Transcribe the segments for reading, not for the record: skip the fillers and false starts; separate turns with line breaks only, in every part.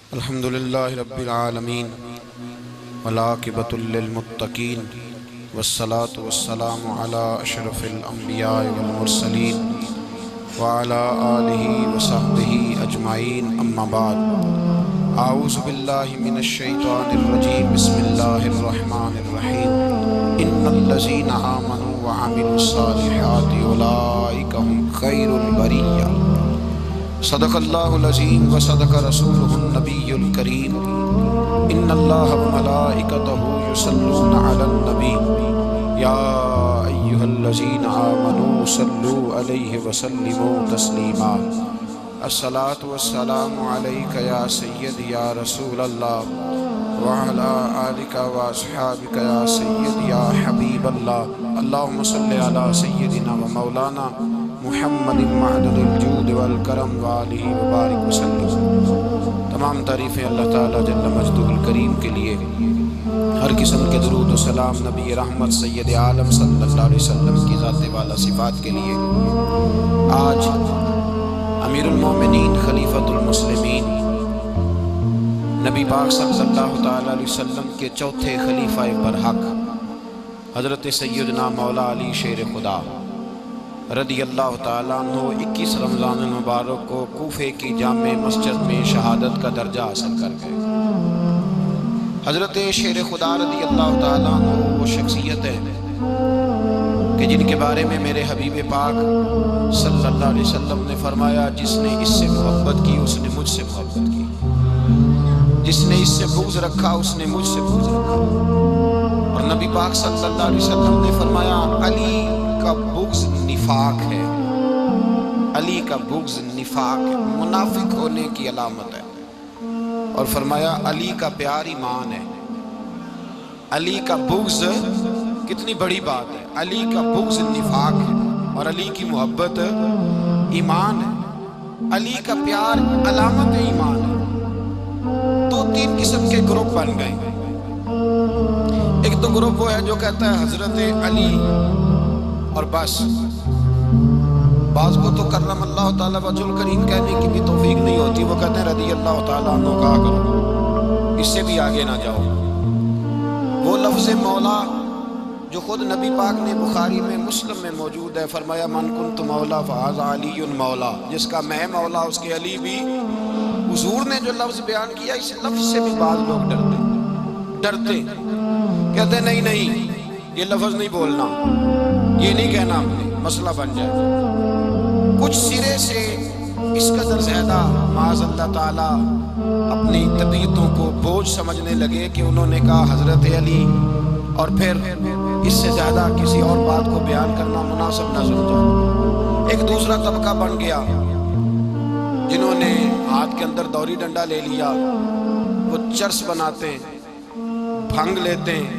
अल्हम्दुलिल्लाहि रब्बिल आलमीन वलाकिबतुल लिलमुत्तकीन वस्सलातु वस्सलामु अला अशरफिल अंबिया वल मुरसलीन व अला आलिहि व सहबिहि अजमाइन अम्मा बाद। आऊज़ु बिल्लाहि मिनश शैतानिर रजीम बिस्मिल्लाहिर रहमानिर रहीम। इन्नल्लज़ीना आमनू व अमिलुस सालिहाति उलाइका हुम खैरुल बरिय्या। सदक़ल्लाहुल अज़ीम व सदक़ रसूलुहुन नबियुल करीम। इन्नल्लाहा व मलाइकतहु युसल्लूना अलन नबी या अय्युहल्लज़ीना आमनू सल्लू अलैहि व सल्लिमू तस्लीमा। अस्सलातु वस्सलामु अलैका या सय्यदी या रसूलल्लाह व अला आलिका व अस्हाबिका या सय्यदी या हबीबल्लाह। अल्लाहुम्मा सल्लि अला सय्यदिना व मौलाना मुहम्मदिन मअदनिल जूद वल करम व आलिहि व बारिक वसल्लम। तमाम तारीफ़ें अल्लाह ताला जल्ल मजदुहुल करीम के लिए। हर किस्म के दुरूद व सलाम नबी रहमत सय्यद आलम सल्लल्लाहु अलैहि वसल्लम की ज़ात वाला सिफ़ात के लिए। आज अमीरुल मोमिनीन खलीफतुल मुस्लिमीन नबी पाक सल्लल्लाहु ताला अलैहि वसल्लम के चौथे खलीफा बरहक हज़रत सय्यदना मौला अली शेर खुदा रदी अल्लाह ताला अन्हु 21 रमज़ान मुबारक को कूफे की जामे मस्जिद में शहादत का दर्जा हासिल कर गए। हज़रत शेर खुदा रदी अल्लाह ताला अन्हु वो शख्सियत है कि जिनके बारे में मेरे हबीब पाक सल्लल्लाहु अलैहि वसल्लम ने फरमाया, जिसने इससे मोहब्बत की उसने मुझसे मोहब्बत की, जिसने इससे बुग़्ज़ रखा उसने मुझसे बुग़्ज़ रखा। और नबी पाक सल्लल्लाहु अलैहि वसल्लम ने फरमाया, अली का बुग़्ज़ निफाक है, अली का बुग़्ज़ निफाक है, मुनाफिक होने की अलामत है। और फरमाया अली का प्यार ईमान है। अली का बुग़्ज़ कितनी बड़ी बात है। अली का बुग़्ज़ निफाक है और अली की मोहब्बत ईमान है। अली का प्यार अलामत ईमान है। तो 3 किस्म के ग्रुप बन गए। एक तो ग्रुप वो है जो कहता है हजरत अली और बस। बाज़ को तो कर्रमल्लाहु ताला वजहुल करीम कहने की भी तौफीक नहीं होती, वो कहते हैं रज़ी अल्लाह ताला अन्हु कहा करो, इससे भी आगे ना जाओ। वो लफ्ज़ मौला जो खुद नबी पाक ने बुखारी में मुस्लिम में मौजूद है, फरमाया मन कुन्तु मौला फ़हाज़ा अलीयुन मौला, जिसका मैं मौला उसके अली भी। हुज़ूर ने जो लफ्ज़ बयान किया, इस लफ्ज़ से भी बाज़ लोग डरते कहते नहीं नहीं ये लफ्ज़ नहीं बोलना, ये नहीं कहना, हमने मसला बन जाए। कुछ सिरे से इस कदर ज़्यादा माज़ अल्लाह ताला अपनी तबीयतों को बोझ समझने लगे कि उन्होंने कहा हज़रत अली, और फिर इससे ज़्यादा किसी और बात को बयान करना मुनासिब न समझा। एक दूसरा तबका बन गया जिन्होंने हाथ के अंदर दौरी डंडा ले लिया, वो चर्स बनाते हैं, भंग लेते हैं,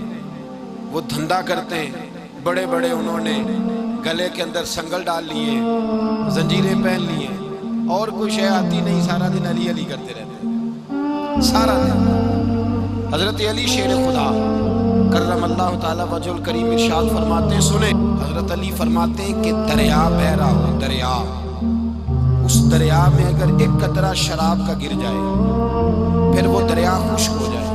वो धंधा करते हैं। बड़े बड़े उन्होंने गले के अंदर संगल डाल लिए, जंजीरें पहन लिए, और कोई शय आती नहीं, सारा दिन अली अली करते रहते सारा दिन। हज़रत अली शेर खुदा कर्रमल्लाहु ताला वजहुल करीम इरशाद फरमाते हैं, सुने हज़रत अली फरमाते हैं कि दरिया बह रहा हो, दरिया, उस दरिया में अगर एक कतरा शराब का गिर जाए, फिर वो दरिया खुश्क हो जाए,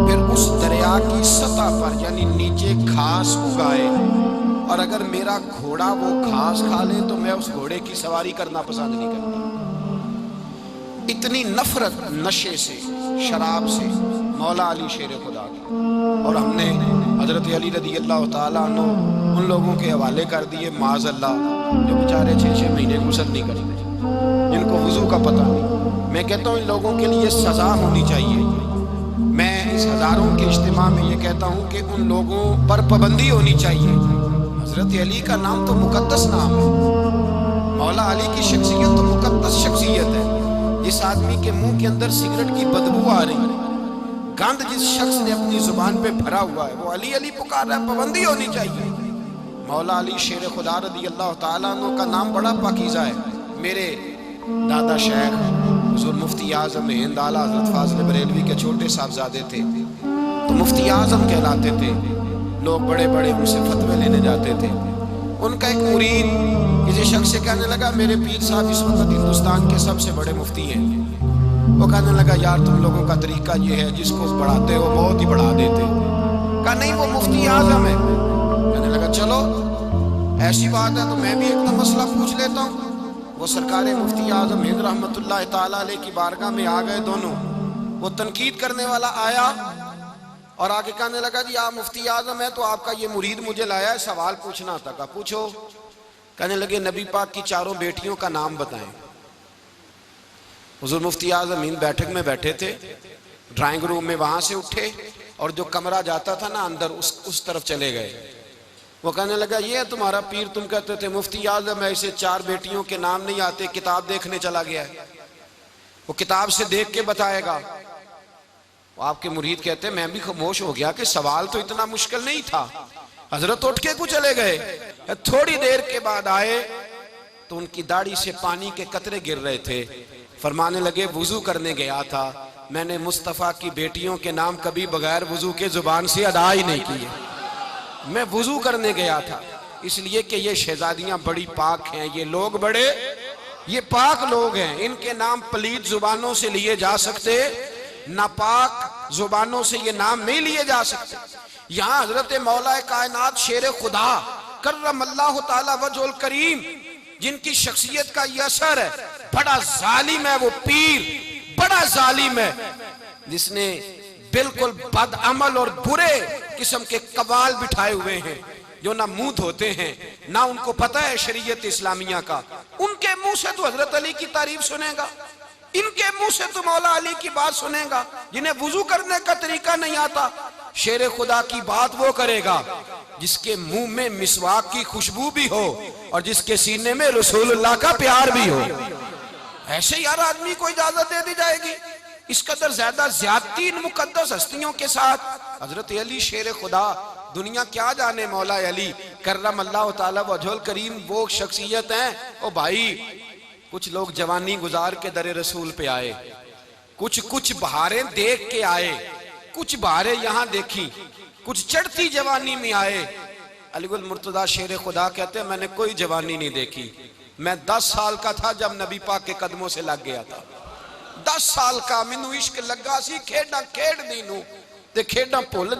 फिर उस दरिया की सतह पर यानी नीचे घास उगाए, और अगर मेरा घोड़ा वो घास खा ले तो मैं उस घोड़े की सवारी करना पसंद नहीं करता। इतनी नफरत नशे से, शराब से मौला अली शेर खुदा की। और हमने हज़रत अली रज़ी अल्लाह ताला अन्हु उन लोगों के हवाले कर दिए माज़ अल्लाह, जो बेचारे 6-6 महीने गुस्ल नहीं करते, जिनको वज़ू का पता नहीं। मैं कहता हूँ इन लोगों के लिए सज़ा होनी चाहिए। मैं इस हज़ारों के इज्तिमा में ये कहता हूँ कि उन लोगों पर पाबंदी होनी चाहिए। हज़रत अली का नाम तो मुक़द्दस नाम है, मौला अली की शख्सियत तो मुक़द्दस शख्सियत है। जिस आदमी के मुंह के अंदर सिगरेट की बदबू आ रही है, गंद जिस शख्स ने अपनी जुबान पे भरा हुआ है, वो अली अली पुकार रहा है, पाबंदी होनी चाहिए। मौला अली शेर खुदा रज़ी अल्लाह ताला अन्हु का नाम बड़ा पाकीज़ा है। मेरे दादा शेख हुज़ूर मुफ्ती आज़म हिंद आला हज़रत फ़ाज़िल बरेलवी के छोटे साहबजादे थे, तो मुफ्ती आज़म कहलाते थे। लोग बड़े बड़े उनसे फतवे लेने जाते थे। उनका एक मुरीद किसी शख्स से कहने लगा, मेरे पीर साहब इस वक्त हिंदुस्तान के सबसे बड़े मुफ्ती हैं, वो कहने लगा यार तुम लोगों का तरीका ये है, जिसको बढ़ाते हो बहुत ही बढ़ा देते। कहा नहीं वो मुफ्ती आजम है। कहने लगा चलो ऐसी बात है तो मैं भी एक मसला पूछ लेता हूँ। वो सरकार मुफ्ती आजम हिंद रहमतुल्लाह ताला अलैह की बारगाह में आ गए दोनों। वो तनकीद करने वाला आया और आगे कहने लगा जी आप मुफ्ती आजम है तो आपका ये मुरीद मुझे लाया है, सवाल पूछना था। कहा पूछो। कहने लगे नबी पाक की चारों बेटियों का नाम बताएं। हुजूर मुफ्ती आजम हिंद बैठक में बैठे थे, ड्राइंग रूम में, वहां से उठे और जो कमरा जाता था ना अंदर उस तरफ चले गए। वो कहने लगा ये तुम्हारा पीर, तुम कहते थे मुफ्ती आजम है, इसे चार बेटियों के नाम नहीं आते, किताब देखने चला गया है, वो किताब से देख के बताएगा। वो आपके मुरीद कहते हैं मैं भी खामोश हो गया कि सवाल तो इतना मुश्किल नहीं था। हजरत उठ के कुछ चले गए। थोड़ी देर के बाद आए तो उनकी दाढ़ी से पानी के कतरे गिर रहे थे। फरमाने लगे वुजू करने गया था, मैंने मुस्तफ़ा की बेटियों के नाम कभी बगैर वुजू के जुबान से अदा ही नहीं किए। मैं वुजू करने गया था इसलिए कि ये शहजादियां बड़ी पाक हैं, ये लोग बड़े ये पाक लोग हैं, इनके नाम पलीद जुबानों से लिए जा सकते, नापाक जुबानों से ये नाम नहीं लिए जा सकते। यहाँ हजरत मौला कायनात शेर खुदा कर्रमल्लाहु ताला वजहुल करीम, जिनकी शख्सियत का ये असर है, बड़ा जालिम है वो पीर, बड़ा जालिम है, जिसने बिल्कुल बदअमल और बुरे किस्म के कवाल बिठाए हुए हैं, जो ना मुंह धोते हैं ना उनको पता है शरीयत इस्लामिया का। उनके मुंह से तो हजरत अली की तारीफ सुनेगा, इनके मुंह से तो मौला अली की बात सुनेगा। जिन्हें वुजू करने का तरीका नहीं आता, शेर खुदा की बात वो करेगा जिसके मुंह में मिसवाक की खुशबू भी हो और जिसके सीने में रसूलुल्लाह का प्यार भी हो। ऐसे यार आदमी को इजाजत दे दी जाएगी? इस कदर ज्यादा ज्यादती इन मुकद्दस हस्तियों के साथ। हजरत अली शेर खुदा, दुनिया क्या जाने मौला अली कर्रमल्लाहु ताला वजहुल करीम वो शख्सियत हैं। ओ भाई, कुछ लोग जवानी गुजार के दरे रसूल पे आए, कुछ बहारें देख के आए, कुछ बहारें यहाँ देखी, कुछ चढ़ती जवानी में आए। अलीगुल मुर्तजा शेर खुदा कहते हैं मैंने कोई जवानी नहीं देखी, मैं 10 साल का था जब नबी पाक के कदमों से लग गया था। 10 साल का मैनू इश्क लगा सी, खेड़ा खेड़ दी नू ते खेड़ा भुल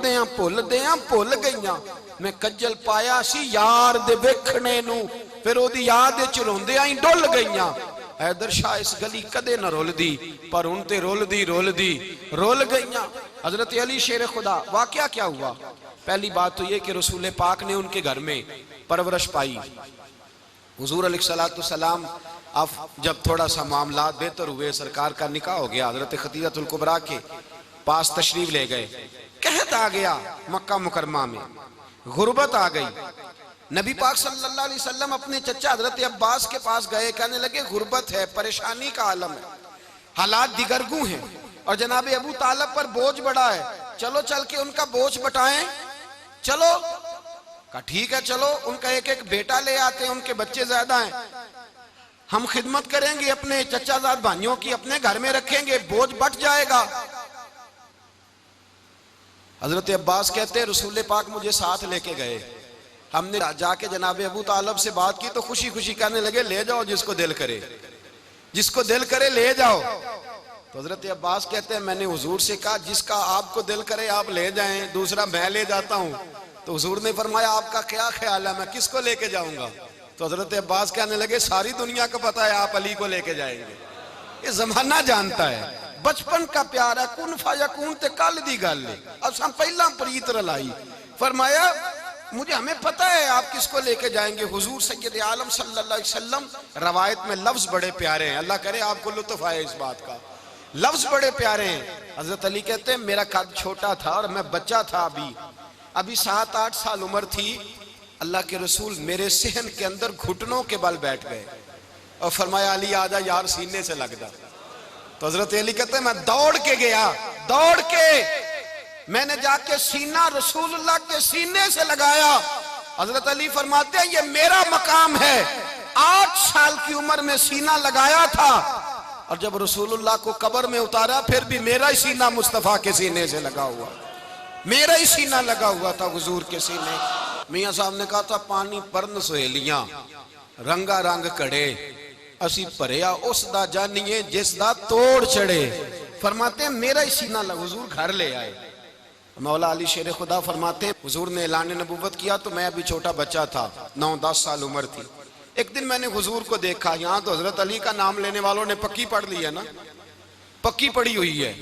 गईयां। मैं कज्जल पाया सी यार दे वेखणे नू, फिर ओदी याद विच रोंदियां ही डुल गईयां। हैदर शाह इस गली कदे न रुलदी, पर हुण ते रुल गईयां। हजरत अली शेर खुदा, वाकया क्या हुआ? पहली बात तो ये कि रसूल पाक ने उनके घर में परवरिश पाई। हुजूर अलैहिस्सलातु सलाम अब जब थोड़ा सा मामला बेहतर हुए, सरकार का निकाह हो गया, हजरत खदीजतुल कुबरा के पास तशरीफ ले गए। कहत आ गया मक्का मुकरमा में, गुर्बत आ गई। नबी पाक सल्लल्लाहु अलैहि वसल्लम अपने चचा हजरत अब्बास के पास गए, कहने लगे गुर्बत है, परेशानी का आलम है, हालात दिगरगू हैं और जनाब अबू तालिब पर बोझ बड़ा है, चलो चल के उनका बोझ बटाएं। चलो, कहा ठीक है चलो, उनका एक एक बेटा ले आते हैं, उनके बच्चे ज्यादा हैं, हम खिदमत करेंगे अपने चचाजाद भाइयों की, अपने घर में रखेंगे, बोझ बट जाएगा। हजरत अब्बास कहते हैं रसूल पाक मुझे साथ लेके गए, हमने जाके जनाब अबू तालिब से बात की तो खुशी खुशी कहने लगे ले जाओ जिसको दिल करे ले जाओ। तो हजरत अब्बास कहते हैं मैंने हुजूर से कहा जिसका आपको दिल करे आप ले जाएं, दूसरा मैं ले जाता हूं। तो हुजूर ने फरमाया आपका क्या ख्याल है, मैं किसको लेके जाऊंगा? तो हजरत अब्बास कहने लगे सारी दुनिया को पता है आप अली को लेके जाएंगे, ये जमाना जानता है, बचपन का प्यार है, कुन फायकून ते कल दी गल है, अब हम पहला प्रीत रलाई। फरमाया मुझे हमें पता है आप किसको लेके जाएंगे। हुजूर सैयद आलम सल्लल्लाहु अलैहि वसल्लम, रवायत में लफ्ज बड़े प्यारे हैं, अल्लाह करे आपको लुत्फ आए इस बात का, लफ्ज बड़े प्यारे हैं। हजरत अली कहते हैं मेरा कद छोटा था और मैं बच्चा था, अभी 7-8 साल उम्र थी, अल्लाह के रसूल मेरे सहन के अंदर घुटनों के बल बैठ गए और फरमाया अली आजा यार सीने से लग जा। तो हजरत अली कहते हैं मैं दौड़ के गया, दौड़ के मैंने जाके सीना रसूलुल्लाह के सीने से लगाया। हजरत अली फरमाते हैं ये मेरा मकाम है, 8 साल की उम्र में सीना लगाया था और जब रसूलुल्लाह को कब्र में उतारा फिर भी मेरा ही सीना मुस्तफा के सीने से लगा हुआ, मेरा ही सीना लगा हुआ था हुजूर के सीने। मियां साहब ने कहा था पानी परन सहेलियां रंगा रंग कड़े, असी भरिया उस दा जानिए जिस दा तोड़ चढ़े। फरमाते हैं मेरा ही सीना लग, हुजूर घर ले आए। मौला अली शेर खुदा फरमाते हैं हुजूर ने ऐलान नबूवत किया तो मैं अभी छोटा बच्चा था, 9-10 साल उम्र थी। एक दिन मैंने हुजूर को देखा, यहाँ तो हजरत अली का नाम लेने वालों ने पक्की पढ़ ली है ना, पक्की पड़ी हुई है,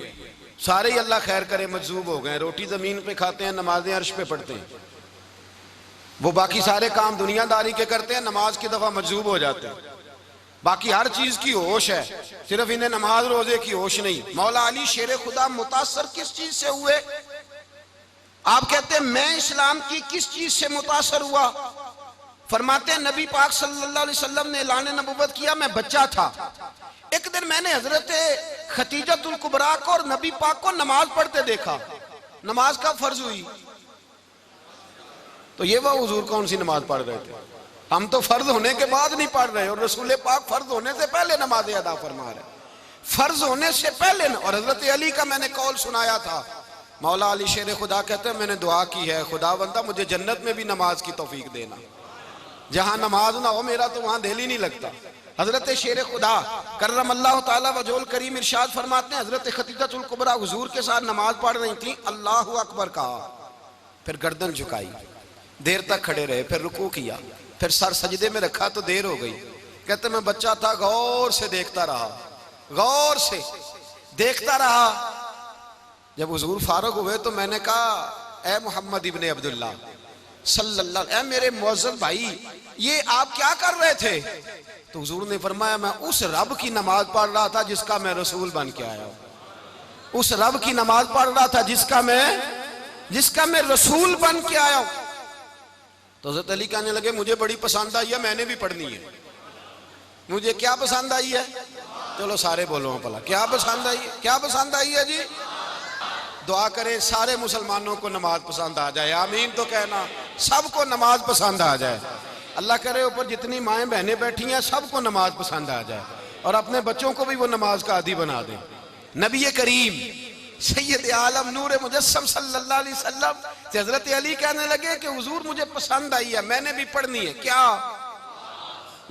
सारे ही अल्लाह खैर करे मजूब हो गए। रोटी जमीन पे खाते हैं, नमाजें अर्श पे पढ़ते हैं। वो बाकी सारे काम दुनियादारी के करते हैं, नमाज की दफा मजूब हो जाते हैं। बाकी हर चीज की होश है, सिर्फ इन्हें नमाज रोजे की होश नहीं। मौला अली शेर खुदा मुतासर किस चीज से हुए? आप कहते हैं मैं इस्लाम की किस चीज से मुतासर हुआ? फरमाते हैं नबी पाक सल्लल्लाहु अलैहि वसल्लम ने ऐलान नबूवत किया, मैं बच्चा था। एक दिन मैंने हजरत खतीजतुल कुबरा को और नबी पाक को नमाज पढ़ते देखा। नमाज कब फर्ज हुई? तो ये वह हुजूर कौन सी नमाज पढ़ रहे थे? हम तो फर्ज होने के बाद नहीं पढ़ रहे, और रसूल पाक फर्ज होने से पहले नमाज अदा फरमा रहे, फर्ज होने से पहले। और हजरत अली का मैंने कौल सुनाया था। मौला अली शेर खुदा कहते हैं मैंने दुआ की है, खुदा बंदा मुझे जन्नत में भी नमाज की तौफीक देना, जहां नमाज ना हो मेरा तो वहां दिल ही नहीं लगता। हजरत शेर खुदा करमल्लाहु ताला वजहुल करीम इरशाद फरमाते हैं हजरत खतीजतुल कुबरा हुजूर के साथ नमाज पढ़ रही थी, अल्लाहु अकबर कहा, फिर गर्दन झुकाई, देर तक खड़े रहे, फिर रुकू किया, फिर सर सजदे में रखा तो देर हो गई। कहते मैं बच्चा था, गौर से देखता रहा, गौर से देखता रहा। जब हुजूर फारूक हुए तो मैंने कहा ए मोहम्मद इब्ने अब्दुल्लाह सल्लल्लाहु, ए मेरे मुअज्जम भाई ये आप क्या कर रहे थे? तो हुजूर ने फरमाया मैं उस रब की नमाज पढ़ रहा था जिसका मैं रसूल बन के आया हूं, उस रब की नमाज पढ़ रहा था जिसका मैं रसूल बन के आया हूं। तो हज़रत अली कहने लगे मुझे बड़ी पसंद आई है, मैंने भी पढ़नी है। मुझे क्या पसंद आई है? चलो सारे बोलो भला, क्या पसंद आई है? क्या पसंद आई है जी? दुआ करें सारे मुसलमानों को नमाज पसंद आ जाए, आमीन तो कहना, सबको नमाज पसंद आ जाए। अल्लाह करे ऊपर जितनी माएँ बहनें बैठी हैं सबको नमाज पसंद आ जाए, और अपने बच्चों को भी वो नमाज का आदी बना दें। नबी करीम सैयद आलम नूर मुजस्सम सल्लल्लाहु अलैहि वसल्लम से हजरत अली कहने लगे कि हुजूर मुझे पसंद आई है, मैंने भी पढ़नी है। क्या?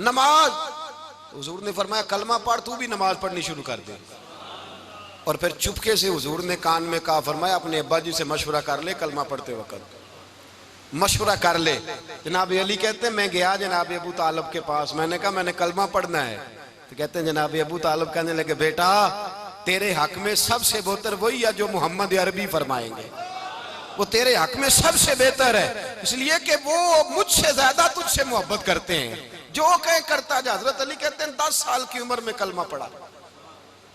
नमाज। तो हुजूर ने फरमाया कलमा पढ़, तू भी नमाज पढ़नी शुरू कर दे। और फिर चुपके से हुजूर ने कान में कहा, फरमाया अपने अब्बा जी से मशवरा कर ले, कलमा पढ़ते वक्त मशवरा कर ले। जनाब अली कहते हैं मैं गया जनाब अबू तालिब के पास, मैंने कहा मैंने कलमा पढ़ना है। तो कहते हैं जनाब अबू तालिब कहने लगे बेटा तेरे हक में सबसे बेहतर वही है जो मोहम्मद अरबी फरमाएंगे, वो तेरे हक में सबसे बेहतर है, इसलिए कि वो मुझसे ज्यादा तुझसे मोहब्बत करते हैं, जो कहे करता जा। हजरत अली कहते हैं 10 साल की उम्र में कलमा पढ़ा।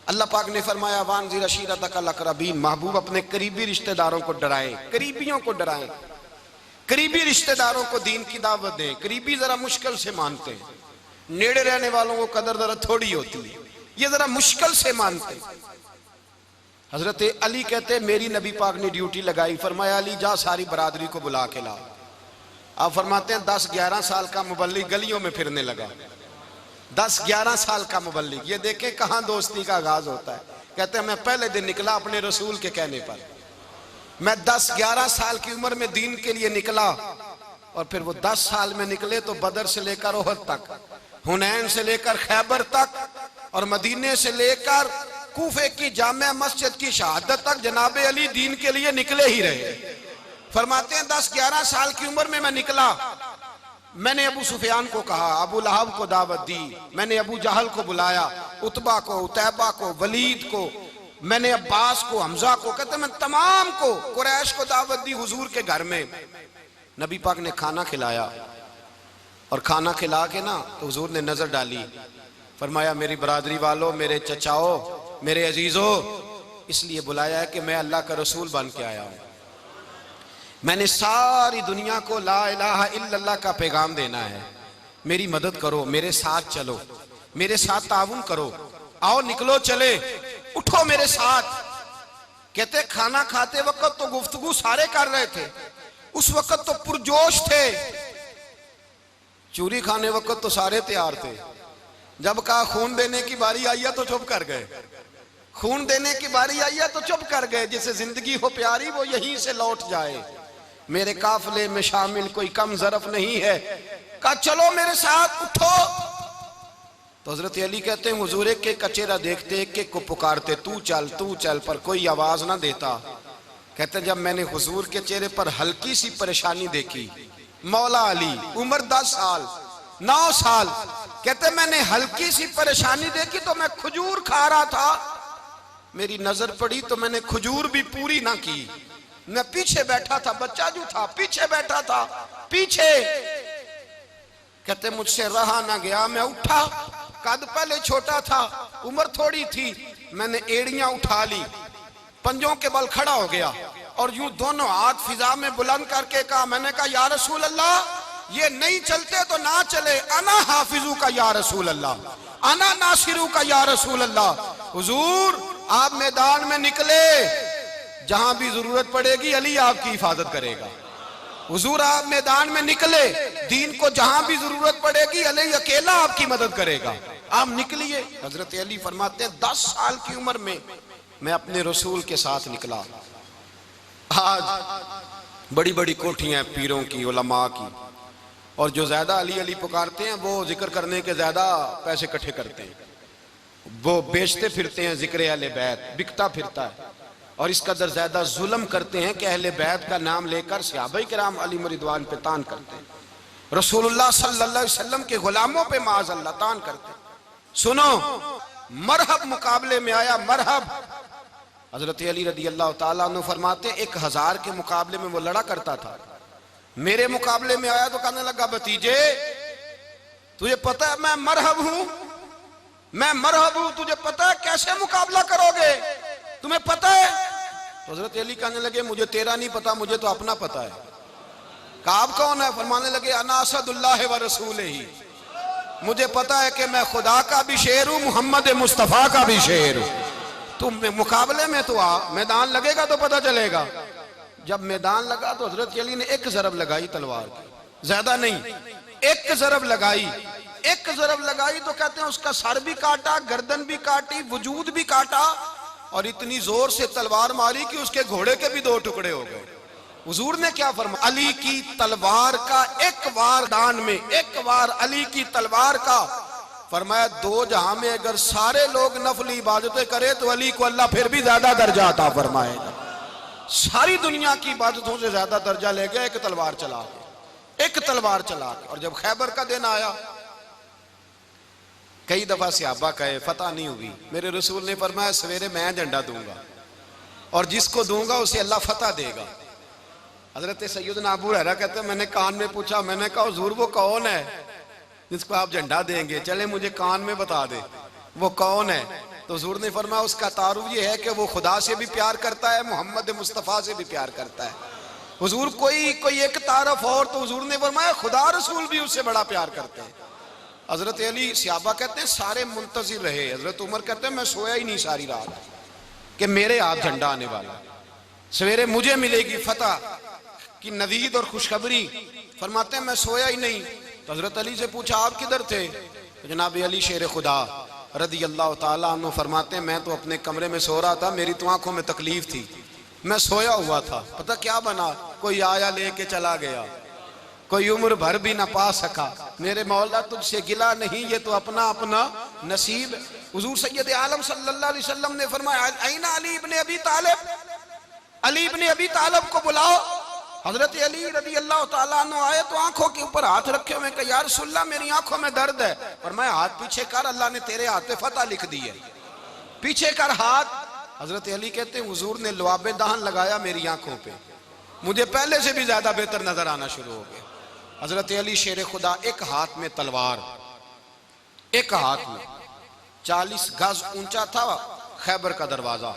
अल्लाह पाक ने फरमाया वानज़िर अशीरतकल अक़रबीन, महबूब अपने करीबी रिश्तेदारों को डराएं, करीबियों को डराएं, करीबी रिश्तेदारों को दीन की दावत दें। करीबी जरा मुश्किल से मानते हैं, नेड़े रहने वालों को कदर जरा थोड़ी होती है, ये जरा मुश्किल से मानते। हजरत अली कहते मेरी नबी पाक ने ड्यूटी लगाई, फरमाया अली जा सारी बरादरी को बुला के ला। आप फरमाते हैं 10-11 साल का मुबल्लिग गलियों में फिरने लगा, 10-11 साल का मुबल्लिग। ये देखें कहां दोस्ती का आगाज होता है। कहते हैं मैं पहले दिन निकला अपने रसूल के कहने पर, मैं 10-11 साल की उम्र में दीन के लिए निकला, और फिर वो 10 साल में निकले तो बदर से लेकर ओहद तक, हुनैन से लेकर खैबर तक, और मदीने से लेकर कूफे की जामे मस्जिद की शहादत तक जनाब अली दीन के लिए निकले ही रहे। फरमाते हैं 10-11 साल की उम्र में मैं निकला, मैंने अबू सुफियान को कहा, अबू लहब को दावत दी, मैंने अबू जहल को बुलाया, उतबा को, उतैबा को, वलीद को, मैंने अब्बास को, हमजा को, कहते मैं तमाम को, कुरैश को दावत दी हुजूर के घर में। नबी पाक ने खाना खिलाया, और खाना खिला के ना तो हुजूर ने नजर डाली, फरमाया मेरी बरादरी वालों, मेरे चचाओ, मेरे अजीजों, इसलिए बुलाया है कि मैं अल्लाह का रसूल बन के आया हूं, मैंने सारी दुनिया को ला इलाहा इल्लल्लाह का पैगाम देना है, मेरी मदद करो, मेरे साथ चलो, मेरे साथ ताउन करो, आओ निकलो चले, उठो मेरे साथ। कहते खाना खाते वक्त तो गुफ्तगू सारे कर रहे थे, उस वक्त तो पुरजोश थे, चूरी खाने वक्त तो सारे तैयार थे, जब कहा खून देने की बारी आई है तो चुप कर गए, खून देने की बारी आई है तो चुप कर गए। जिसे जिंदगी हो प्यारी वो यहीं से लौट जाए, मेरे काफिले में शामिल कोई कम ज़रफ नहीं है। कहा चलो मेरे साथ, उठो। तो हजरत अली कहते हैं हुजूर एक के कचेरा देखते, एक एक को पुकारते, तू चल, पर कोई आवाज ना देता। कहते जब मैंने हुजूर के चेहरे पर हल्की सी परेशानी देखी, मौला अली उम्र 10 साल 9 साल, कहते मैंने हल्की सी परेशानी देखी तो मैं खजूर खा रहा था, मेरी नजर पड़ी तो मैंने खजूर भी पूरी ना की, मैं पीछे बैठा था, बच्चा जो था पीछे बैठा था, पीछे। कहते मुझसे रहा ना गया, मैं उठा, कद पहले छोटा था, उम्र थोड़ी थी, मैंने एड़ियां उठा ली, पंजों के बल खड़ा हो गया और यूं दोनों हाथ फिजा में बुलंद करके कहा, मैंने कहा या रसूल अल्लाह ये नहीं चलते तो ना चले, अना हाफिजू का या रसूल अल्लाह, अना नासिरू का या रसूल अल्लाह। हुजूर आप मैदान में निकले, जहां भी जरूरत पड़ेगी अली आपकी हिफाजत करेगा। हुजूर आप मैदान में निकले, दीन को जहां भी जरूरत पड़ेगी अली अकेला आपकी मदद करेगा, आप निकलिए। हजरत अली फरमाते हैं 10 साल की उम्र में मैं अपने रसूल के साथ निकला। आज बड़ी बड़ी कोठियां पीरों की, उलमा की, और जो ज्यादा अली अली पुकारते हैं वो जिक्र करने के ज्यादा पैसे इकट्ठे करते हैं, वो बेचते फिरते हैं, जिक्र अहले बैत बिकता फिरता है, और इस कदर ज्यादा जुल्म करते हैं कि अहले बैत का नाम लेकर सहाबाए किराम अली रिदवान पे तान करते हैं, रसूलुल्लाह सल्लल्लाहु अलैहि वसल्लम के गुलामों पे माअज़ल्लाह तान करते हैं। सुनो, मरहब मुकाबले में आया, मरहब। हजरत अली रदी अल्लाह ताला अन्हु फरमाते 1000 के मुकाबले में वो लड़ा करता था, मेरे मुकाबले में आया तो कहने लगा, भतीजे तुझे पता है मैं मरहब हूं, मैं मरहब हूं, तुझे पता है कैसे मुकाबला करोगे, तुम्हें पता है? तो हजरत अली कहने लगे मुझे तेरा नहीं पता, मुझे तो अपना पता है। काब कौन है? फरमाने लगे अना असदुल्लाह व रसूल ही, मुझे पता है कि मैं खुदा का भी शेर हूं, मोहम्मद मुस्तफा का भी शेर हूं। तुम मुकाबले में तो आ, मैदान लगेगा तो पता चलेगा। जब मैदान लगा तो हजरत अली ने एक जरब लगाई तलवार की, ज्यादा नहीं, एक जरब लगाई, एक जरब लगाई तो कहते हैं उसका सर भी काटा, गर्दन भी काटी, वजूद भी काटा, और इतनी जोर से तलवार मारी कि उसके घोड़े के भी 2 टुकड़े हो गए। हुजूर ने क्या फरमाया? अली की तलवार का एक वार दान में, एक वार अली की तलवार का, फरमाया 2 जहां में अगर सारे लोग नफली इबादतें करे तो अली को अल्लाह फिर भी ज्यादा दर्जा अता फरमाएगा। सारी दुनिया की इबादतों से ज्यादा दर्जा ले गया एक तलवार चला के, एक तलवार चला के। और जब खैबर का दिन आया, कई दफा सहाबा कहे फतह नहीं हुई, मेरे रसूल ने फरमाया सवेरे मैं झंडा दूंगा और जिसको दूंगा उसे अल्लाह फतह देगा। हजरत सैयदना अबू हुरैरा कहते हैं मैंने कान में पूछा, मैंने कहा हुजूर वो कौन है जिसको आप झंडा देंगे, चले मुझे कान में बता दे वो कौन है। तो हुजूर ने फरमाया उसका तारुफ ये है कि वो खुदा से भी प्यार करता है, मोहम्मद मुस्तफ़ा से भी प्यार करता है। हुजूर कोई एक तारफ और, तो हुजूर ने फरमाया खुदा रसूल भी उससे बड़ा प्यार करते हैं। हजरत अली सहाबा कहते हैं सारे मुंतजिर रहे, हजरत उमर कहते हैं मैं सोया ही नहीं सारी रात कि मेरे हाथ झंडा आने वाला, सवेरे मुझे मिलेगी फतह की नवीद और खुशखबरी। फरमाते हैं मैं सोया ही नहीं। तो हजरत अली से पूछा आप किधर थे? तो जनाब अली शेर खुदा रदी अल्लाह ताला अन्हु फरमाते हैं मैं तो अपने कमरे में सो रहा था, मेरी तो आंखों में तकलीफ थी, मैं सोया हुआ था, पता क्या बना, कोई आया लेके चला गया, कोई उम्र भर भी ना पा सका। मेरे मौला तुझसे गिला नहीं, ये तो अपना अपना नसीब। हुजूर सैयद आलम सल्लल्लाहु अलैहि वसल्लम ने फरमाया ऐना अली इब्ने अबी तालिब, अली इब्ने अबी तालिब को बुलाओ। हजरत अली रदी अल्लाह ताला अन्हु आए तो आंखों के ऊपर हाथ रखे हुए, कहा या रसूलल्लाह मेरी आंखों में दर्द है। और मैं हाथ पीछे कर, अल्लाह ने तेरे हाथ पे फतह लिख दी है, पीछे कर हाथ। हजरत अली कहते हैं हुजूर ने लुआबे दहन लगाया मेरी आंखों पे, मुझे पहले से भी ज्यादा बेहतर नजर आना शुरू हो गया। हजरत अली शेर खुदा, एक हाथ में तलवार, एक हाथ में 40 गज ऊंचा था खैबर का दरवाजा,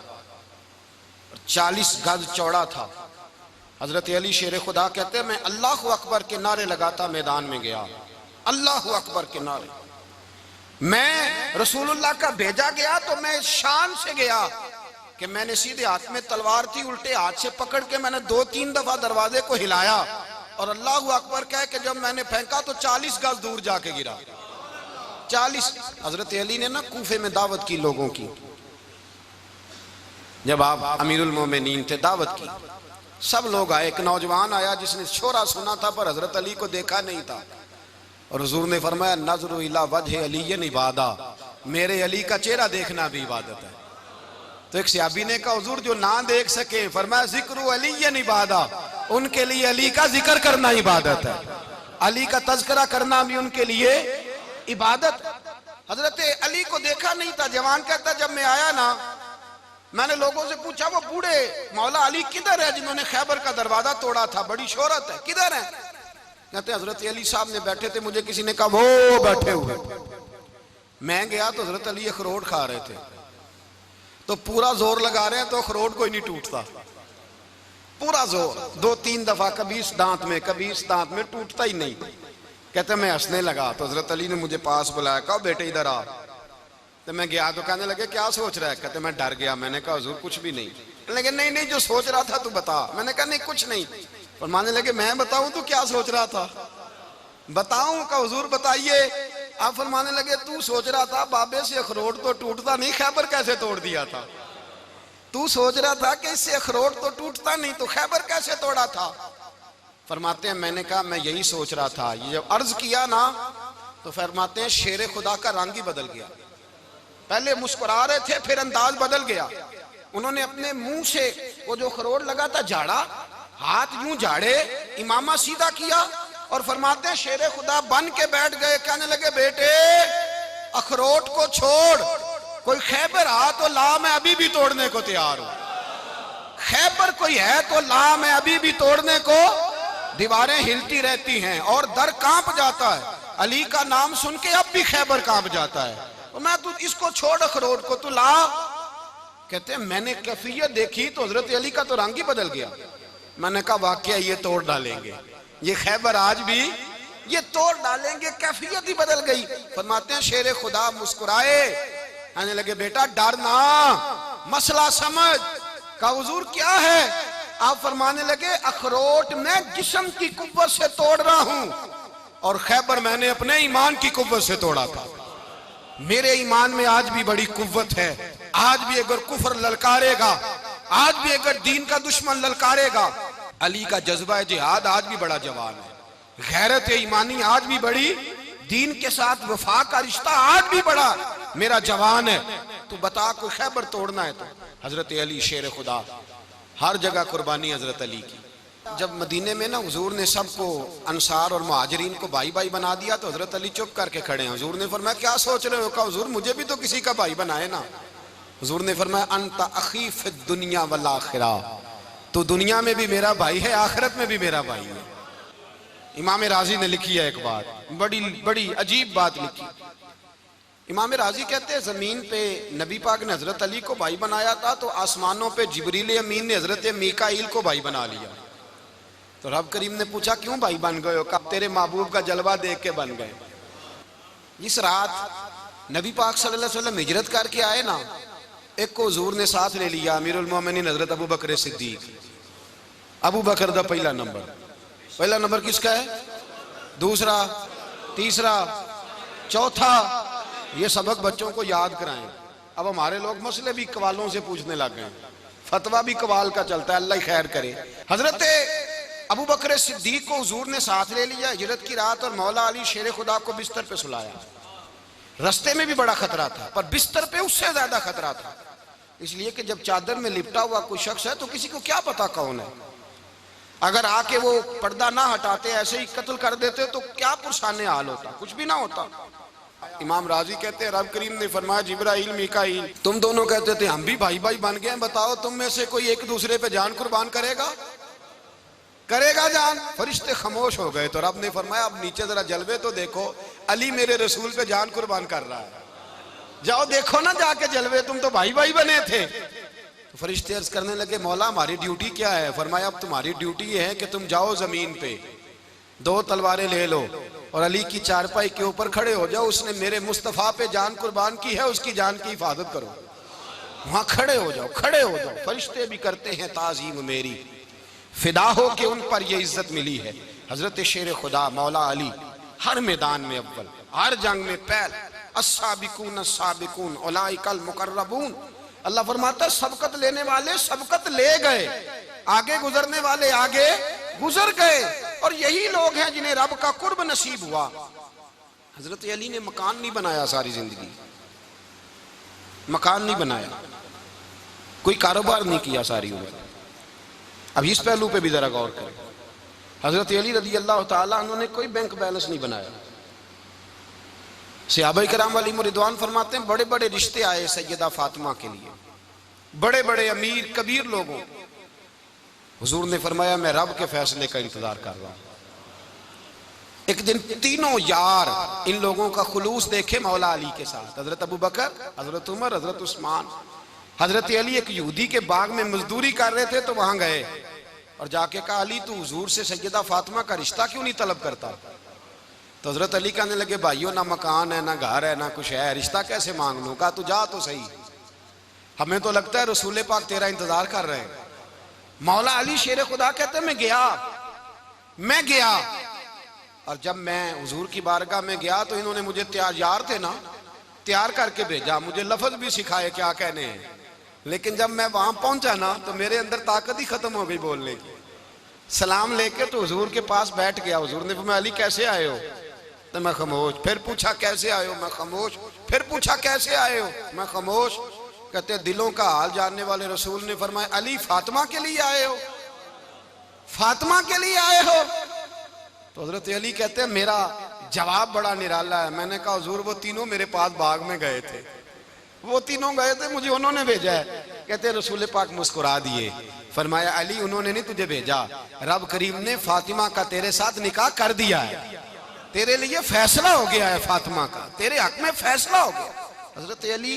40 गज चौड़ा था। हजरत अली शेर खुदा कहते हैं मैं अल्लाह अकबर के नारे लगाता मैदान में गया, अल्लाह अकबर के नारे। मैं रसूलुल्लाह का भेजा गया तो मैं शान से गया कि मैंने सीधे हाथ में तलवार थी, उल्टे हाथ से पकड़ के मैंने 2-3 दफा दरवाजे को हिलाया और अल्लाह अकबर कह के जब मैंने फेंका तो 40 गज दूर जाके गिरा। 40। हजरत अली ने ना कूफे में दावत की लोगों की, जब आप अमीरुल मोमिनीन थे, दावत की, सब लोग आए। एक नौजवान आया जिसने शोरा सुना था पर हजरत अली को देखा नहीं था। और हुजूर ने फरमाया नज़रु इला वजह अलीयन इबादा, मेरे अली का चेहरा देखना भी इबादत है। तो एक सहाबी ने कहा हुजूर जो ना देख सके, फरमाया जिक्र अलीयन इबादा, उनके लिए अली का जिक्र करना इबादत है, अली का तज़किरा करना भी उनके लिए इबादत। हजरत अली को देखा नहीं था। जवान कहता जब मैं आया ना, मैंने लोगों से पूछा वो बूढ़े मौला अली किधर है जिन्होंने खैबर का दरवाजा तोड़ा था, बड़ी शोहरत है, किधर है? कहते हजरत अली साहब ने बैठे थे, मुझे किसी ने कहा वो बैठे हुए। मैं गया तो हजरत अली अखरोट खा रहे थे, तो पूरा जोर लगा रहे हैं तो अखरोट कोई नहीं टूटता, पूरा जोर 2-3 दफा, कभी इस दांत में कभी इस दांत में, टूटता ही नहीं। कहते मैं हंसने लगा तो हजरत अली ने मुझे पास बुलाया, कहा बेटे इधर आ। तो मैं गया तो कहने लगे क्या सोच रहा है? कहते मैं डर गया। मैंने कहा हुजूर कुछ भी नहीं। लेकिन नहीं नहीं जो सोच रहा था तू बता। मैंने कहा नहीं कुछ नहीं। फरमाने लगे मैं बताऊं तू क्या सोच रहा था? बताऊं? का हुजूर बताइए। आप फरमाने लगे तू सोच रहा था बाबे से अखरोट तो टूटता नहीं, खैबर कैसे तोड़ दिया था? तू सोच रहा था कि इससे अखरोट तो टूटता नहीं, तो खैबर कैसे तोड़ा था? फरमाते हैं मैंने कहा मैं यही सोच रहा था। ये जब अर्ज किया ना तो फरमाते हैं शेर खुदा का रंग ही बदल गया। पहले मुस्कुरा रहे थे, फिर अंदाज बदल गया। उन्होंने अपने मुंह से वो जो अखरोट लगा था झाड़ा, हाथ यूं झाड़े, इमामा सीधा किया और फरमाते हैं शेर खुदा बन के बैठ गए। कहने लगे बेटे अखरोट को छोड़, कोई खैबर आ तो ला, मैं अभी भी तोड़ने को तैयार हूं। खैबर कोई है तो ला, मैं अभी भी तोड़ने को। दीवारें हिलती रहती हैं और दर कांप जाता है, अली का नाम सुन के अब भी खैबर कांप जाता है। तो मैं तू इसको छोड़ अखरोट को, तू ला। कहते हैं मैंने कैफियत देखी तो हजरत अली का तो रंग ही बदल गया। मैंने कहा वाकया ये तोड़ डालेंगे, ये खैबर आज भी ये तोड़ डालेंगे, कैफियत ही बदल गई। फरमाते हैं शेर खुदा मुस्कुराए, आने लगे बेटा डर ना, मसला समझ। का हुजूर क्या है? आप फरमाने लगे अखरोट मैं जिस्म की कुव्वत से तोड़ रहा हूं और खैबर मैंने अपने ईमान की कुव्वत से तोड़ा था। मेरे ईमान में आज भी बड़ी कुव्वत है। आज भी अगर कुफर ललकारेगा, आज भी अगर दीन का दुश्मन ललकारेगा, अली का जज्बा जिहाद आज भी बड़ा जवान है। गैरत ईमानी आज भी बड़ी, दीन के साथ वफा का रिश्ता आज भी बड़ा मेरा जवान है। तो बता कोई खैबर तोड़ना है तो हजरत अली शेर खुदा, हर जगह कुर्बानी हजरत अली की। जब मदीने में ना हुजूर ने सबको अंसार और मुहाजिरीन को भाई भाई बना दिया तो हजरत अली चुप करके खड़े हैं। हुजूर ने फरमाया क्या सोच रहे हो? कहा हुजूर मुझे भी तो किसी का भाई बनाए ना। हुजूर ने फरमाया अंता अखी फिद दुनिया वल आखिरा, तो दुनिया में भी मेरा भाई है, आखिरत में भी मेरा भाई है। इमाम राजी ने लिखी है एक बात, बड़ी बड़ी अजीब बात लिखी। इमाम राजी कहते हैं जमीन पे नबी पाक ने हजरत अली को भाई बनाया था तो आसमानों पे जिब्रील अमीन ने हजरत मीकाईल को भाई बना लिया। तो रब करीम ने पूछा क्यों भाई बन गए हो? कब तेरे महबूब का जलवा देख के बन गए। जिस रात नबी पाक सल्लल्लाहु अलैहि वसल्लम हिजरत करके आए ना, एक को हुजूर ने साथ ले लिया, अमीरुल मोमिनीन हजरत अबू बकर सिद्दीक। अबू बकर दा पहला नंबर किसका है? दूसरा, तीसरा, चौथा। ये सबक बच्चों को याद कराएं। अब हमारे लोग मसले भी कवालों से पूछने लग गए, फतवा भी कवाल का चलता है, अल्लाह खैर करे। हजरत अबू बकर सिद्दीक को हुजूर ने साथ ले लिया हिजरत की रात और मौला अली शेर खुदा को बिस्तर पे सुलाया। रास्ते में भी बड़ा खतरा था पर बिस्तर पे उससे ज्यादा खतरा था, इसलिए कि जब चादर में लिपटा हुआ कोई शख्स है तो किसी को क्या पता कौन है। अगर आके वो पर्दा ना हटाते ऐसे ही कत्ल कर देते तो क्या पुरसाने हाल होता, कुछ भी ना होता। इमाम राजी कहते हैं रब करीम ने फरमाया जिब्राइल मीकाईल तुम दोनों कहते थे हम भी भाई भाई बन गए, बताओ तुम में से कोई एक दूसरे पे जान कुर्बान करेगा जान? फरिश्ते खामोश हो गए। तो रब ने फरमाया अब नीचे जरा जलवे तो देखो, अली मेरे रसूल पे जान कुर्बान कर रहा है, जाओ देखो ना जाके जलवे, तुम तो भाई भाई बने थे। तो फरिश्ते अर्ज करने लगे मौला हमारी ड्यूटी क्या है? फरमाया अब तुम्हारी ड्यूटी ये है कि तुम जाओ जमीन पे 2 तलवारें ले लो और अली की चारपाई के ऊपर खड़े हो जाओ, उसने मेरे मुस्तफा पे जान कुर्बान की है, उसकी जान की हिफाजत करो। वहां खड़े हो जाओ। फरिश्ते भी करते हैं ताजीम मेरी, फिदा हो के उन पर ये इज्जत मिली है। हजरत शेर खुदा मौला अली हर मैदान में अव्वल, हर जंग में पहल। अस्साबिकून अस्साबिकून उलाइकल मुकर्रबून। अल्लाह फरमाता सबकत लेने वाले सबकत ले गए, आगे गुजरने वाले आगे गुजर गए, और यही लोग हैं जिन्हें रब का कुर्ब नसीब हुआ। हजरत अली ने मकान नहीं बनाया, सारी जिंदगी मकान नहीं बनाया, कोई कारोबार नहीं किया सारी उम्र। अब इस पहलू पे भी जरा गौर करें। हजरत अली रज़ी अल्लाह ताला अन्हु ने कोई बैंक बैलेंस नहीं बनाया। सहाबा किराम अलैहिम रिदवान फरमाते हैं बड़े बड़े रिश्ते आए सैयदा फातिमा के लिए, बड़े बड़े अमीर कबीर लोगों। हुजूर ने फरमाया मैं रब के फैसले का इंतजार कर रहा हूं। एक दिन तीनों यार इन लोगों का खुलूस देखे मौला अली के साथ, हजरत अबू बकर, हजरत उमर, हजरत उस्मान। हजरत अली एक यहूदी के बाग में मजदूरी कर रहे थे तो वहां गए और जाके कहा अली तू हुजूर से सैयदा फातिमा का रिश्ता क्यों नहीं तलब करता? तो हजरत अली कहने लगे भाइयों ना मकान है ना घर है ना कुछ है, रिश्ता कैसे मांग लूं? कहा तू जा तो सही, हमें तो लगता है रसूल पाक तेरा इंतजार कर रहे हैं। मौला अली शेर खुदा कहते मैं गया और जब मैं हुजूर की बारगाह में गया तो इन्होंने मुझे यार थे ना, तैयार करके भेजा, मुझे लफ्ज भी सिखाए क्या कहने हैं। लेकिन जब मैं वहां पहुंचा ना तो मेरे अंदर ताकत ही खत्म हो गई बोलने की। सलाम लेके तो हुजूर के पास बैठ गया। हुजूर ने फरमाया अली कैसे आए हो? तो मैं खामोश। फिर पूछा कैसे आए हो? मैं खामोश। फिर पूछा कैसे आए हो? मैं खामोश। कहते दिलों का हाल जानने वाले रसूल ने फरमाया अली फातिमा के लिए आए हो? फातिमा के लिए आए हो? तो हजरत अली कहते हैं मेरा जवाब बड़ा निराला है। मैंने कहा हुजूर वो तीनों मेरे पास बाग में गए थे, वो तीनों गए थे, मुझे उन्होंने भेजा है। कहते रसूल पाक मुस्कुरा दिए, फरमाया अली उन्होंने नहीं तुझे भेजा, रब करीम ने फातिमा का तेरे साथ निकाह कर दिया है, तेरे लिए फैसला हो गया है, फातिमा का तेरे हक में फैसला हो गया। हजरत अली